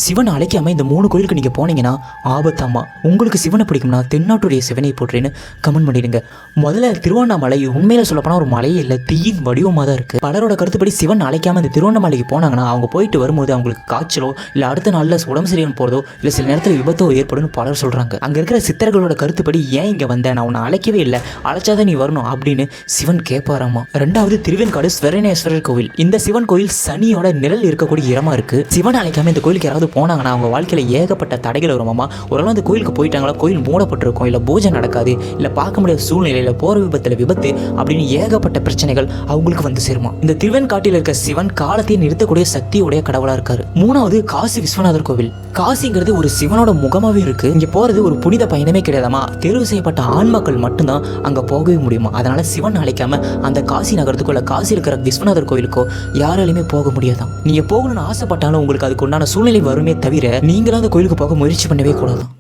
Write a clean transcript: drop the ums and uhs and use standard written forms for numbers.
சிவன் அழைக்காம இந்த 3 கோயிலுக்கு நீங்க போனீங்கன்னா ஆபத்தாமா. உங்களுக்கு சிவனை பிடிக்கும்னா தென்னாட்டுடைய சிவனை போற்றேன்னு கமெண்ட் பண்ணிடுங்க. முதல்ல திருவண்ணாமலை உண்மையில சொல்லப்போனா ஒரு மலையே இல்லை, தீயின் வடிவமாக தான் இருக்கு. பலரோட கருத்துப்படி சிவன் அழைக்காம இந்த திருவண்ணாமலைக்கு போனாங்கன்னா அவங்க போயிட்டு வரும்போது அவங்களுக்கு காய்ச்சலோ இல்லை அடுத்த நாளில் உடம்பு சரியான போறதோ இல்லை சில நேரத்தில் விபத்தோ ஏற்படும் பலர் சொல்றாங்க. அங்க இருக்கிற சித்தர்களோட கருத்துப்படி ஏன் இங்க வந்தேன், நான் உன்னை அழைக்கவே இல்லை, அழைச்சாதான் நீ வரணும் அப்படின்னு சிவன் கேட்பாராமா. ரெண்டாவது திருவெண்காடு ஸ்வரணேஸ்வரர் கோவில். இந்த சிவன் கோயில் சனியோட நிழல் இருக்கக்கூடிய இடமா இருக்கு. சிவன் அழைக்காம இந்த கோயிலுக்கு யாராவது போனாங்கன்னா அவங்க வாழ்க்கையில ஏகப்பட்ட தடைகள் வருமாமா. ஒரு நாள் அந்த கோயிலுக்கு போயிட்டாங்களா கோயில் மூடப்பட்டிருக்கும், இல்லை பூஜை நடக்காது, இல்லை பார்க்க முடியாத சூழ்நிலையில போற விபத்துல விபத்து அப்படின்னு ஏகப்பட்ட பிரச்சனைகள் அவங்களுக்கு வந்து சேருமா. இந்த திருவெண்காட்டில் இருக்க சிவன் காலத்தை நிறுத்தக்கூடிய சக்தியுடைய கடவுளா இருக்காரு. மூணாவது காசி விஸ்வநாதர் கோவில். காசிங்கிறது ஒரு சிவனோட முகமாவே இருக்கு. இங்க போறது ஒரு புனித பயணமே கிடையாதாமா, தேர்வு செய்யப்பட்ட ஆண் மக்கள் மட்டும்தான் அங்க போகவே முடியுமா. அதனால சிவன் அழைக்காம அந்த காசி நகரத்துக்கோ இல்லை காசி இருக்கிற விஸ்வநாதர் கோவிலுக்கோ யாராலையுமே போக முடியாதான். நீங்க போகணும்னு ஆசைப்பட்டாலும் உங்களுக்கு அதுக்கு உண்டான சூழ்நிலை வருமே தவிர நீங்களும் அந்த கோயிலுக்கு போக முயற்சி பண்ணவே கூடாதான்.